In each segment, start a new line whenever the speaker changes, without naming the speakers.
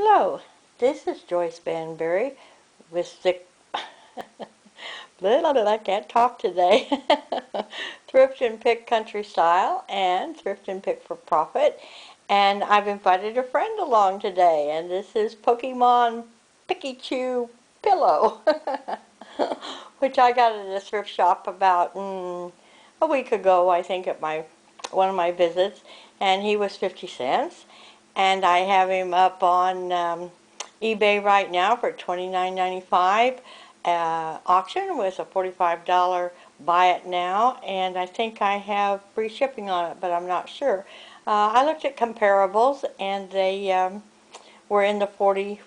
Hello, this is Joyce Banbury with the I can't talk today. Thrift and Pick Country Style and Thrift and Pick for Profit. And I've invited a friend along today, and this is Pokemon Pikachu Pillow, which I got at a thrift shop about a week ago, I think, at one of my visits, and he was 50 cents. And I have him up on eBay right now for $29.95 auction with a $45 buy it now, and I think I have free shipping on it, but I'm not sure. I looked at comparables, and they were in the $40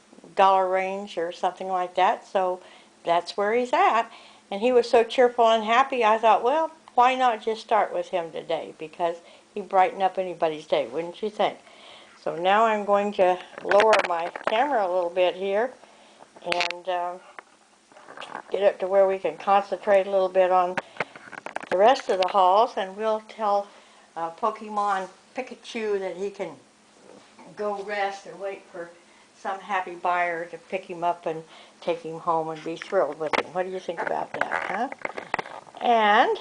range or something like that, so that's where he's at. And he was so cheerful and happy, I thought, well, why not just start with him today, because he'd brighten up anybody's day, wouldn't you think? So now I'm going to lower my camera a little bit here and get it to where we can concentrate a little bit on the rest of the hauls, and we'll tell Pokemon Pikachu that he can go rest and wait for some happy buyer to pick him up and take him home and be thrilled with him. What do you think about that, huh? And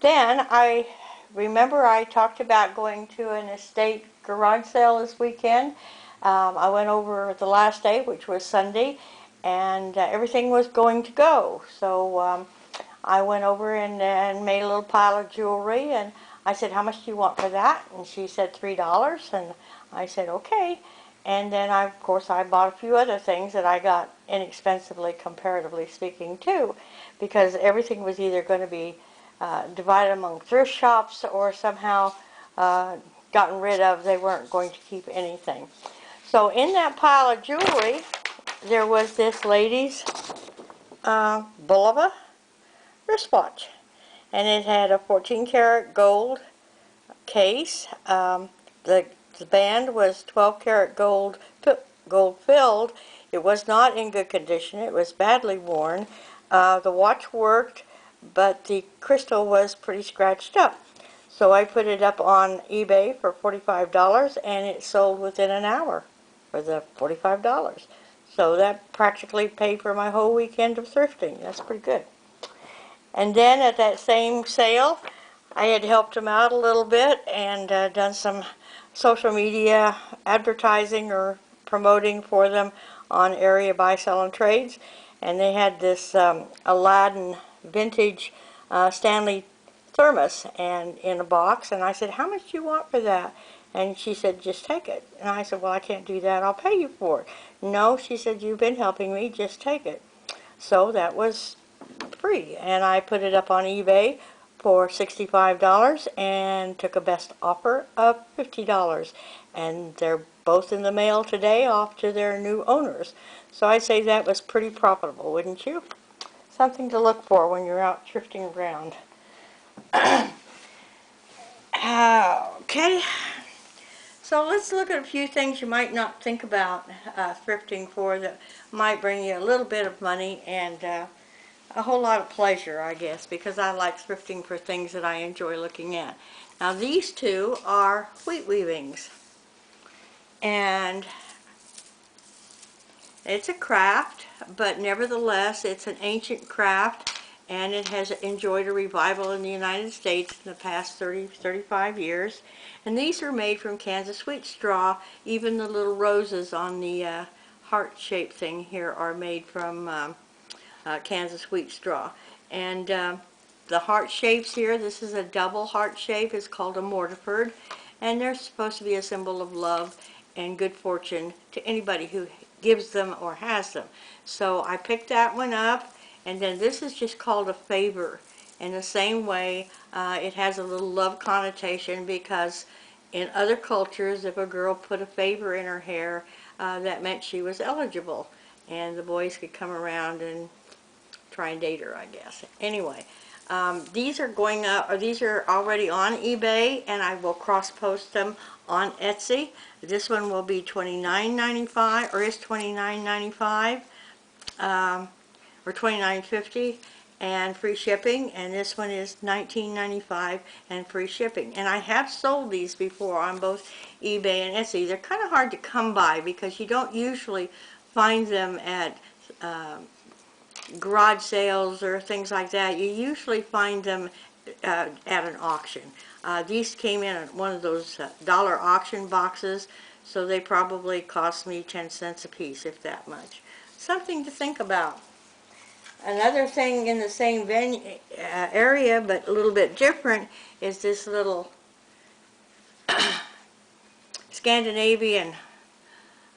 then I remember I talked about going to an estate garage sale this weekend. I went over the last day, which was Sunday, and everything was going to go. So I went over and made a little pile of jewelry, and I said, how much do you want for that? And she said $3, and I said, okay. And then, of course, I bought a few other things that I got inexpensively, comparatively speaking, too, because everything was either going to be divided among thrift shops or somehow gotten rid of. They weren't going to keep anything. So in that pile of jewelry, there was this lady's Bulova wristwatch, and it had a 14-karat gold case. The band was 12-karat gold filled. It was not in good condition. It was badly worn. The watch worked, but the crystal was pretty scratched up. So I put it up on eBay for $45, and it sold within an hour for the $45. So that practically paid for my whole weekend of thrifting. That's pretty good. And then at that same sale, I had helped them out a little bit and done some social media advertising or promoting for them on area buy, sell, and trades. And they had this Aladdin vintage Stanley thermos and in a box, and I said, how much do you want for that? And she said, just take it. And I said, well, I can't do that. I'll pay you for it. No, she said, you've been helping me. Just take it. So that was free, and I put it up on eBay for $65 and took a best offer of $50, and they're both in the mail today off to their new owners. So I'd say that was pretty profitable, wouldn't you? Something to look for when you're out thrifting around. Okay, so let's look at a few things you might not think about thrifting for that might bring you a little bit of money and a whole lot of pleasure, I guess, because I like thrifting for things that I enjoy looking at. Now these two are wheat weavings, and it's a craft, but nevertheless it's an ancient craft, and it has enjoyed a revival in the United States in the past 35 years. And these are made from Kansas wheat straw. Even the little roses on the heart-shaped thing here are made from Kansas wheat straw. And the heart shapes here, this is a double heart shape, it's called a mortarford, and they're supposed to be a symbol of love and good fortune to anybody who gives them or has them. So I picked that one up, and then this is just called a favor. In the same way, it has a little love connotation, because in other cultures, if a girl put a favor in her hair, that meant she was eligible, and the boys could come around and try and date her, I guess. Anyway, these are going up, or these are already on eBay, and I will cross-post them on Etsy. This one will be $29.95, or is $29.95, or $29.50, and free shipping, and this one is $19.95 and free shipping. And I have sold these before on both eBay and Etsy. They're kind of hard to come by because you don't usually find them at garage sales or things like that. You usually find them at an auction. These came in one of those dollar auction boxes, so they probably cost me 10 cents a piece, if that much. Something to think about. Another thing in the same area, but a little bit different, is this little Scandinavian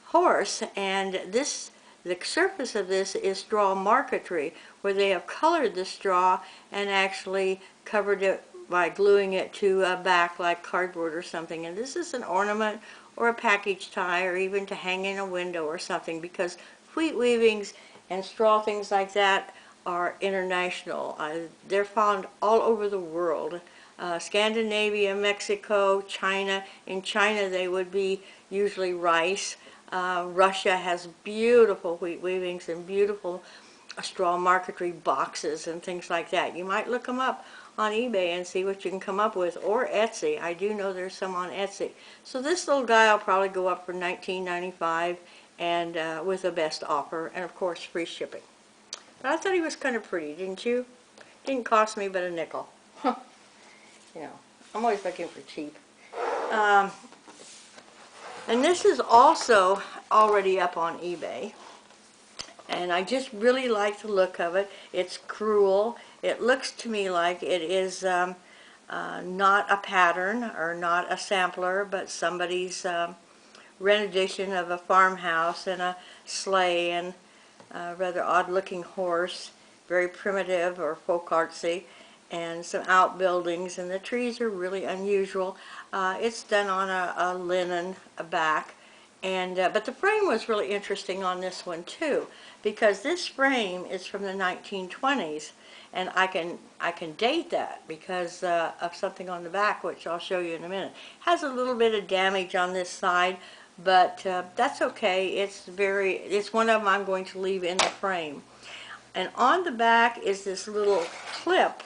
horse, and the surface of this is straw marquetry, where they have colored the straw and actually covered it by gluing it to a back like cardboard or something. And this is an ornament or a package tie or even to hang in a window or something, because wheat weavings and straw things like that are international. They're found all over the world. Scandinavia, Mexico, China. In China they would be usually rice. Russia has beautiful wheat weavings and beautiful straw marquetry boxes and things like that. You might look them up on eBay and see what you can come up with, or Etsy. I do know there's some on Etsy. So this little guy will probably go up for $19.95 and with a best offer, and of course free shipping. But I thought he was kind of pretty, didn't you? Didn't cost me but a nickel. You know, I'm always looking for cheap. And this is also already up on eBay. And I just really like the look of it. It's crewel. It looks to me like it is not a pattern or not a sampler, but somebody's rendition of a farmhouse and a sleigh and a rather odd-looking horse, very primitive or folk artsy, and some outbuildings, and the trees are really unusual. It's done on a linen back, and but the frame was really interesting on this one too, because this frame is from the 1920s, and I can date that because of something on the back, which I'll show you in a minute. Has a little bit of damage on this side, but that's okay. It's one of them I'm going to leave in the frame. And on the back is this little clip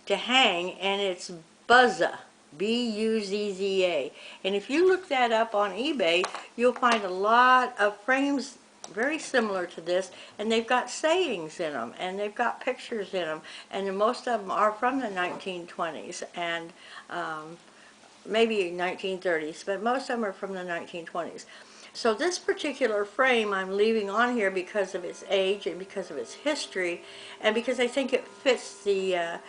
to hang, and it's Buzza, B-U-Z-Z-A. And if you look that up on eBay, you'll find a lot of frames very similar to this, and they've got sayings in them, and they've got pictures in them, and most of them are from the 1920s and maybe 1930s, but most of them are from the 1920s. So this particular frame I'm leaving on here because of its age and because of its history, and because I think it fits the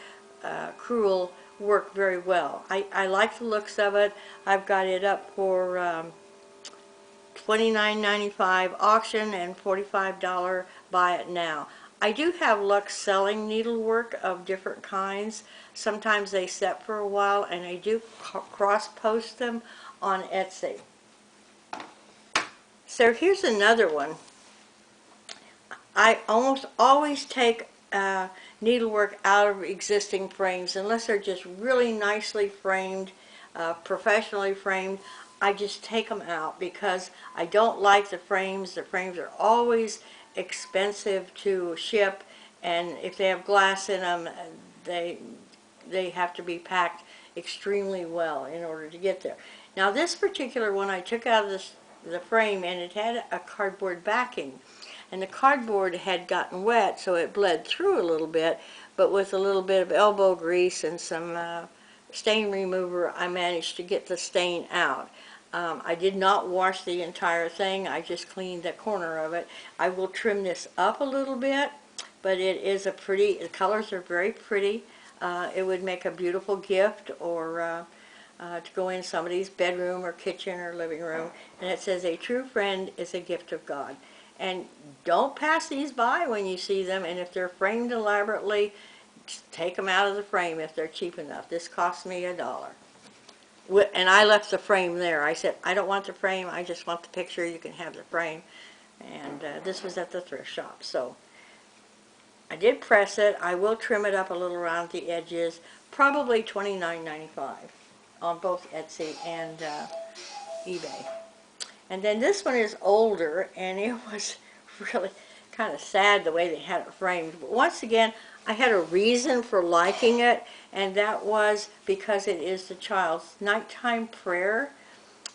crewel work very well. I like the looks of it. I've got it up for $29.95 auction and $45 buy it now. I do have luck selling needlework of different kinds. Sometimes they set for a while, and I do cross-post them on Etsy. So here's another one. I almost always take needlework out of existing frames, unless they're just really nicely framed, professionally framed. I just take them out because I don't like the frames. The frames are always expensive to ship, and if they have glass in them, they have to be packed extremely well in order to get there. Now this particular one I took out of the frame, and it had a cardboard backing, and the cardboard had gotten wet, so it bled through a little bit, but with a little bit of elbow grease and some stain remover, I managed to get the stain out. I did not wash the entire thing. I just cleaned the corner of it. I will trim this up a little bit, but it is a pretty, the colors are very pretty. It would make a beautiful gift, or to go in somebody's bedroom or kitchen or living room. And it says, "A true friend is a gift of God." And don't pass these by when you see them, and if they're framed elaborately, just take them out of the frame if they're cheap enough. This cost me $1. And I left the frame there. I said, I don't want the frame, I just want the picture. You can have the frame. And this was at the thrift shop. So I did press it. I will trim it up a little around the edges. Probably $29.95 on both Etsy and eBay. And then this one is older, and it was really kind of sad the way they had it framed. But once again, I had a reason for liking it, and that was because it is the child's nighttime prayer,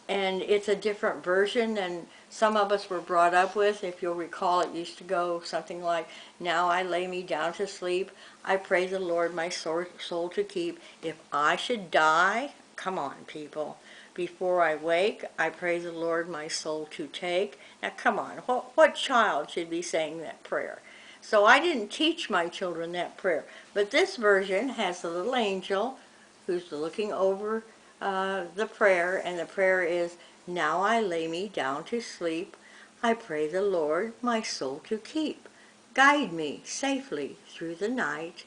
and it's a different version than some of us were brought up with. If you'll recall, it used to go something like, "Now I lay me down to sleep. I pray the Lord my soul to keep. If I should die," come on, people, "before I wake, I pray the Lord my soul to take." Now, come on, what child should be saying that prayer? So I didn't teach my children that prayer. But this version has the little angel who's looking over the prayer, and the prayer is, "Now I lay me down to sleep. I pray the Lord my soul to keep. Guide me safely through the night,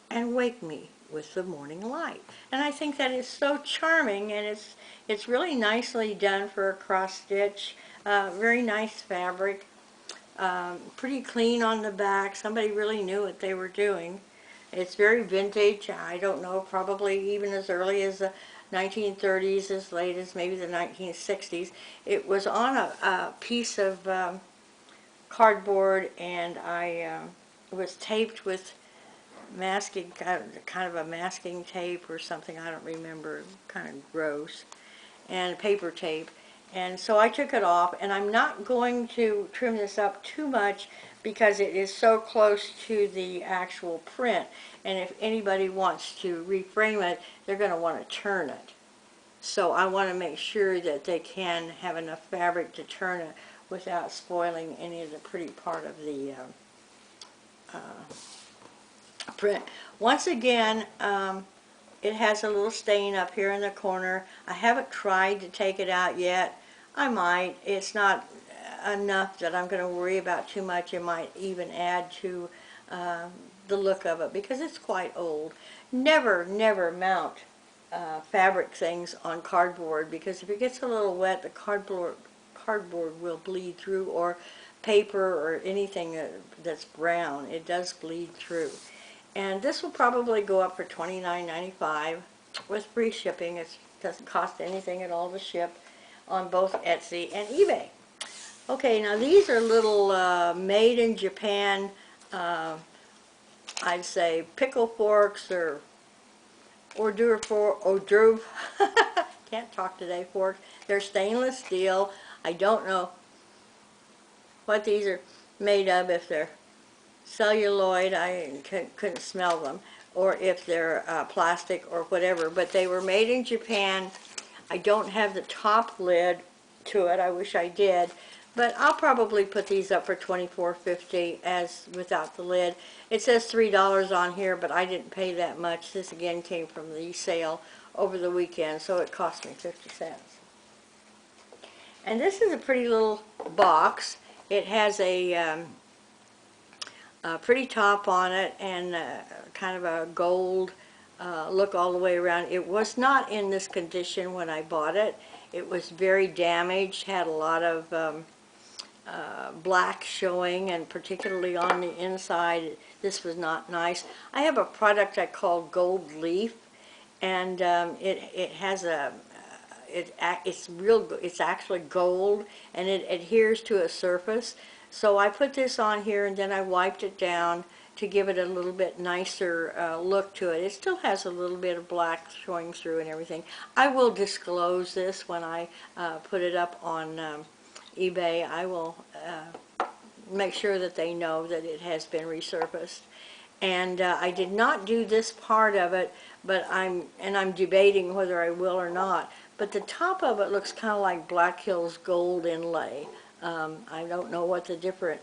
and wake me with the morning light." And I think that is so charming, and it's really nicely done for a cross stitch. Very nice fabric. Pretty clean on the back. Somebody really knew what they were doing. It's very vintage. I don't know, probably even as early as the 1930s, as late as maybe the 1960s. It was on a piece of cardboard, and it was taped with masking, kind of a masking tape or something. I don't remember. Kind of gross. And paper tape. And so I took it off, and I'm not going to trim this up too much because it is so close to the actual print. And if anybody wants to reframe it, they're going to want to turn it. So I want to make sure that they can have enough fabric to turn it without spoiling any of the pretty part of the print. Once again, it has a little stain up here in the corner. I haven't tried to take it out yet. I might. It's not enough that I'm going to worry about too much. It might even add to the look of it because it's quite old. Never, never mount fabric things on cardboard, because if it gets a little wet, the cardboard will bleed through, or paper or anything that's brown. It does bleed through. And this will probably go up for $29.95 with free shipping. It doesn't cost anything at all to ship on both Etsy and eBay. Okay, now these are little made in Japan, I'd say pickle forks or hors d'oeuvre, can't talk today, forks. They're stainless steel. I don't know what these are made of, if they're celluloid, I couldn't smell them, or if they're plastic or whatever, but they were made in Japan. I don't have the top lid to it. I wish I did, but I'll probably put these up for $24.50 as without the lid. It says $3 on here, but I didn't pay that much. This again came from the sale over the weekend, so it cost me 50 cents. And this is a pretty little box. It has a pretty top on it, and kind of a gold look all the way around. It was not in this condition when I bought it. It was very damaged, had a lot of black showing, and particularly on the inside, this was not nice. I have a product I call Gold Leaf, and it has a it's actually gold, and it adheres to a surface. So I put this on here, and then I wiped it down to give it a little bit nicer look to it. It still has a little bit of black showing through and everything. I will disclose this when I put it up on eBay. I will make sure that they know that it has been resurfaced. And I did not do this part of it, but I'm debating whether I will or not. But the top of it looks kind of like Black Hills gold inlay. I don't know what the different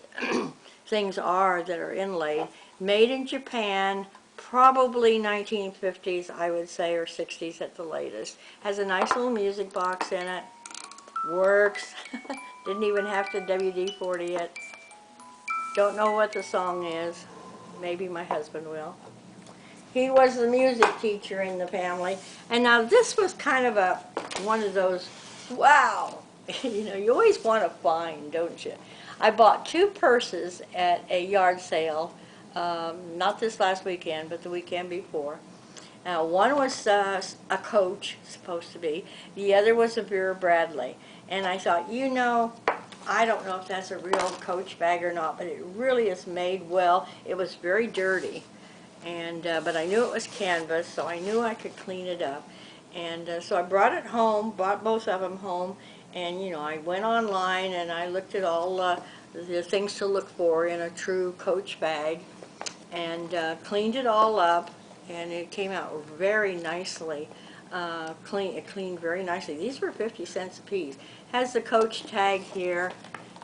things are that are inlaid. Made in Japan, probably 1950s, I would say, or 60s at the latest. Has a nice little music box in it. Works. Didn't even have to WD-40 it. Don't know what the song is. Maybe my husband will. He was the music teacher in the family. And now this was kind of one of those, wow, you know, you always want to find, don't you? I bought 2 purses at a yard sale, not this last weekend, but the weekend before. Now, one was a Coach, supposed to be. The other was a Vera Bradley. And I thought, you know, I don't know if that's a real Coach bag or not, but it really is made well. It was very dirty, and but I knew it was canvas, so I knew I could clean it up. And so I brought it home, brought both of them home, and you know, I went online and I looked at all the things to look for in a true Coach bag, and cleaned it all up, and it came out very nicely. It cleaned very nicely. These were 50 cents a piece. Has the Coach tag here.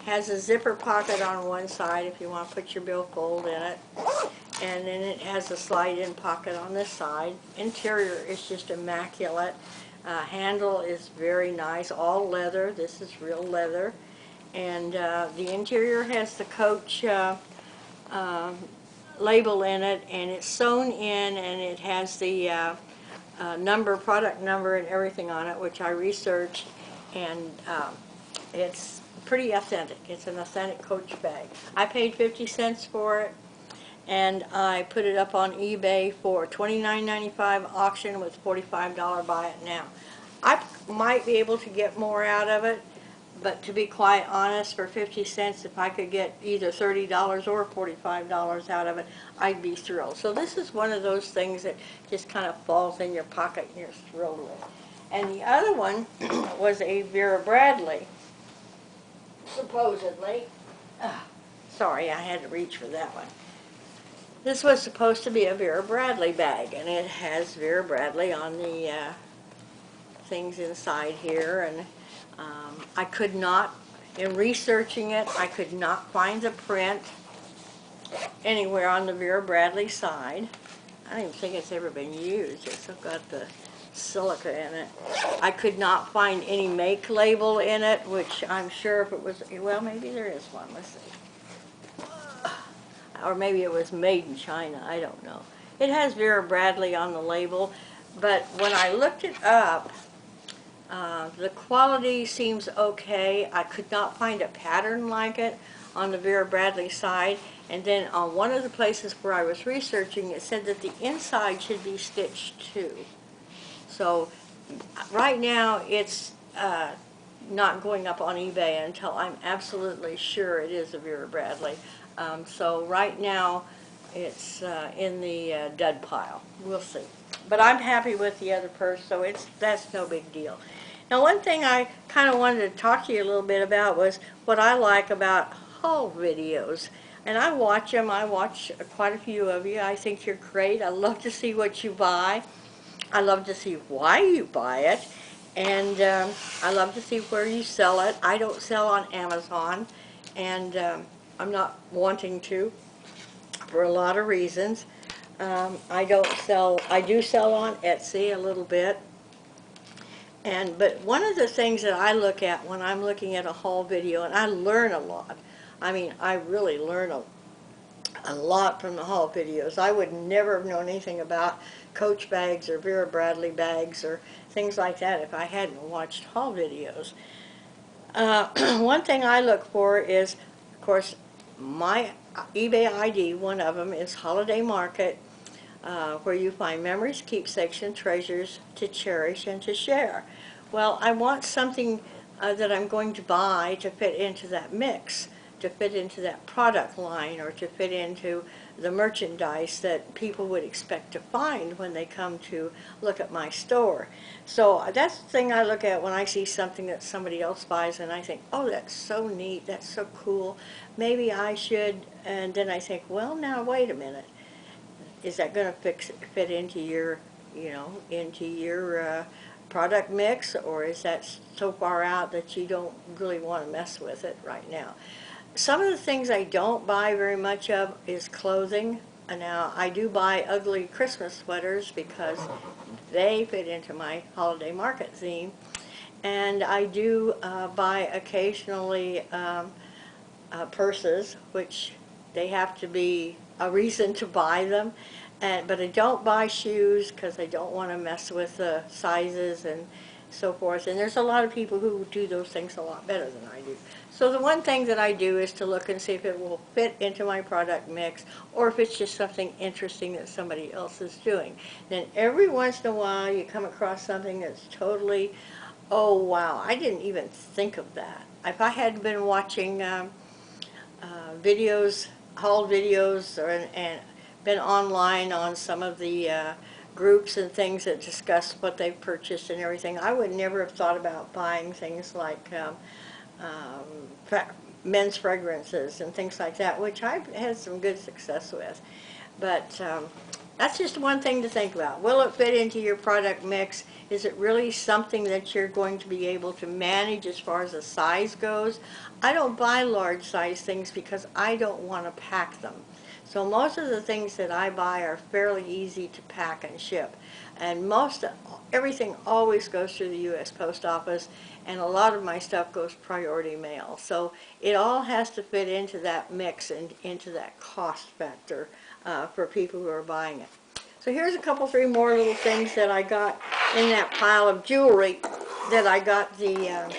Has a zipper pocket on one side if you want to put your billfold in it. And then it has a slide-in pocket on this side. Interior is just immaculate. Handle is very nice, all leather. This is real leather. And the interior has the Coach label in it, and it's sewn in, and it has the product number and everything on it, which I researched, and it's pretty authentic. It's an authentic Coach bag. I paid 50 cents for it, and I put it up on eBay for $29.95 auction with $45 buy it now. I might be able to get more out of it, but to be quite honest, for 50 cents, if I could get either $30 or $45 out of it, I'd be thrilled. So this is one of those things that just kind of falls in your pocket and you're thrilled with. And the other one was a Vera Bradley, supposedly. Sorry, I had to reach for that one. This was supposed to be a Vera Bradley bag, and it has Vera Bradley on the things inside here, and I could not, in researching it, I could not find the print anywhere on the Vera Bradley side. I don't even think it's ever been used. It's still got the silica in it. I could not find any make label in it, which I'm sure if it was, well, maybe there is one. Let's see. Or maybe it was made in China. I don't know. It has Vera Bradley on the label, but when I looked it up, the quality seems okay. I could not find a pattern like it on the Vera Bradley side. And then on one of the places where I was researching, it said that the inside should be stitched too. So right now it's not going up on eBay until I'm absolutely sure it is a Vera Bradley. So right now it's in the dud pile. We'll see. But I'm happy with the other purse, so that's no big deal. Now, one thing I kind of wanted to talk to you a little bit about was what I like about haul videos. And I watch them. I watch quite a few of you. I think you're great. I love to see what you buy. I love to see why you buy it. And I love to see where you sell it. I don't sell on Amazon, and I'm not wanting to for a lot of reasons. I do sell on Etsy a little bit. But one of the things that I look at when I'm looking at a haul video, and I learn a lot. I mean, I really learn a lot from the haul videos. I would never have known anything about Coach bags or Vera Bradley bags or things like that if I hadn't watched haul videos. One thing I look for is, of course, my eBay ID. One of them is Holiday Market, where you find memories, keepsakes, and treasures to cherish and to share. Well, I want something that I'm going to buy to fit into that mix, to fit into that product line, or to fit into the merchandise that people would expect to find when they come to look at my store. So that's the thing I look at when I see something that somebody else buys, and I think, oh, that's so neat, that's so cool, maybe I should. And then I think, well, now wait a minute. Is that going to fit into your, into your product mix, or is that so far out that you don't really want to mess with it right now? Some of the things I don't buy very much of is clothing. Now, I do buy ugly Christmas sweaters because they fit into my holiday market theme. And I do buy occasionally purses, which they have to be a reason to buy them. But I don't buy shoes because I don't want to mess with the sizes and so forth. And there's a lot of people who do those things a lot better than I do. So the one thing that I do is to look and see if it will fit into my product mix, or if it's just something interesting that somebody else is doing. Then every once in a while you come across something that's totally, oh wow, I didn't even think of that. if I had been watching videos, haul videos, and been online on some of the groups and things that discuss what they've purchased and everything, I would never have thought about buying things like men's fragrances and things like that, which I've had some good success with. But that's just one thing to think about. Will it fit into your product mix? Is it really something that you're going to be able to manage as far as the size goes? I don't buy large size things because I don't want to pack them. So most of the things that I buy are fairly easy to pack and ship. And everything always goes through the U.S. Post Office, and a lot of my stuff goes priority mail. So it all has to fit into that mix and into that cost factor for people who are buying it. So here's three more little things that I got in that pile of jewelry that I got the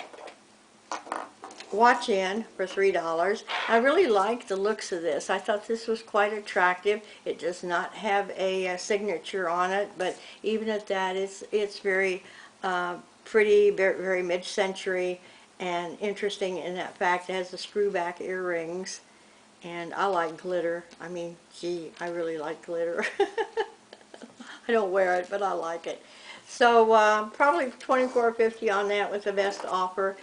watch in for $3. I really like the looks of this. I thought this was quite attractive. It does not have a signature on it, but even at that, it's very pretty, very, very mid-century and interesting in that fact. It has the screw-back earrings, and I like glitter. I mean, gee, I really like glitter. I don't wear it, but I like it. So probably $24.50 on that was the best offer.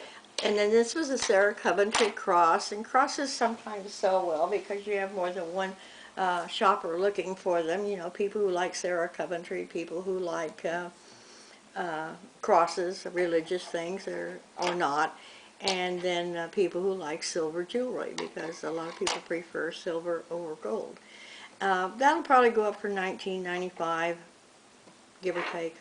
And then this was a Sarah Coventry cross, and crosses sometimes sell well because you have more than one shopper looking for them. You know, people who like Sarah Coventry, people who like crosses, religious things or not, and then people who like silver jewelry because a lot of people prefer silver over gold. That'll probably go up for $19.95, give or take,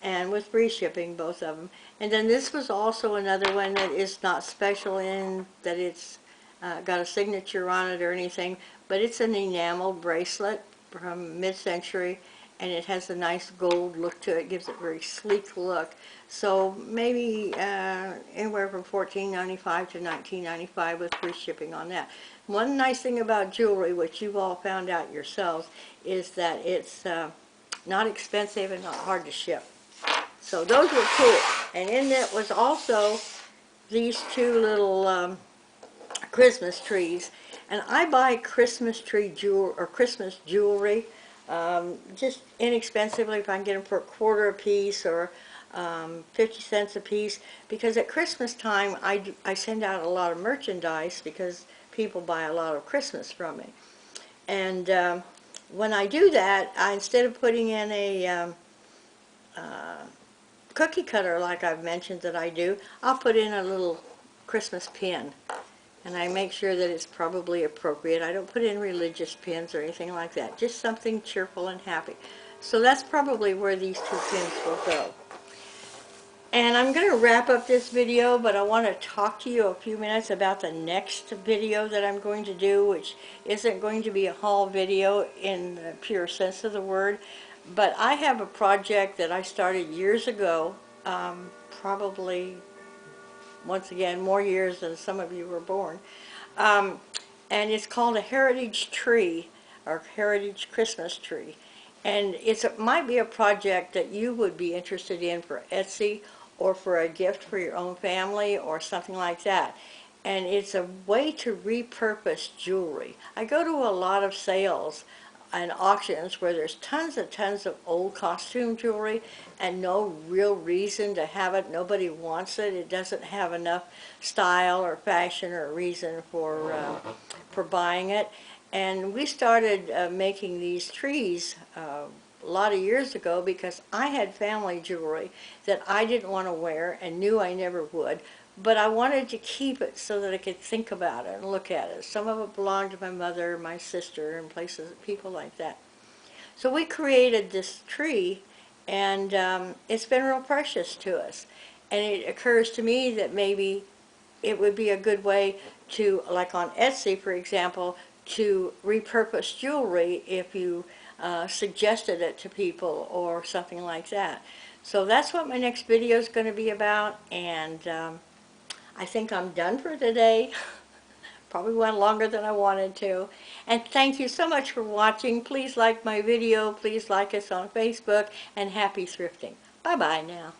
and with free shipping, both of them. And then this was also another one that is not special in that it's got a signature on it or anything, but it's an enamel bracelet from mid-century, and it has a nice gold look to it. Gives it a very sleek look. So maybe anywhere from $14.95 to $19.95 with free shipping on that. One nice thing about jewelry, which you've all found out yourselves, is that it's not expensive and not hard to ship. So those were cool. And in that was also these two little Christmas trees. And I buy Christmas jewelry just inexpensively if I can get them for $0.25 a piece or 50 cents a piece, because at Christmas time I send out a lot of merchandise because people buy a lot of Christmas from me. And when I do that, instead of putting in a cookie cutter like I've mentioned that I do, I'll put in a little Christmas pin. And I make sure that it's probably appropriate. I don't put in religious pins or anything like that. Just something cheerful and happy. So that's probably where these two pins will go. And I'm going to wrap up this video, but I want to talk to you a few minutes about the next video that I'm going to do, which isn't going to be a haul video in the pure sense of the word. But I have a project that I started years ago, probably, once again, more years than some of you were born. And it's called a heritage tree, or heritage Christmas tree. And it might be a project that you would be interested in for Etsy or for a gift for your own family or something like that. And it's a way to repurpose jewelry. I go to a lot of sales and auctions where there's tons of old costume jewelry and no real reason to have it. Nobody wants it. It doesn't have enough style or fashion or reason for buying it. And we started making these trees a lot of years ago because I had family jewelry that I didn't want to wear and knew I never would, but I wanted to keep it so that I could think about it and look at it. Some of it belonged to my mother, my sister, and places, people like that. So we created this tree, and it's been real precious to us. And it occurs to me that maybe it would be a good way to, like on Etsy, for example, to repurpose jewelry if you suggested it to people or something like that. So that's what my next video is going to be about, and I think I'm done for today. Probably went longer than I wanted to. And thank you so much for watching. Please like my video. Please like us on Facebook, and happy thrifting. Bye-bye now.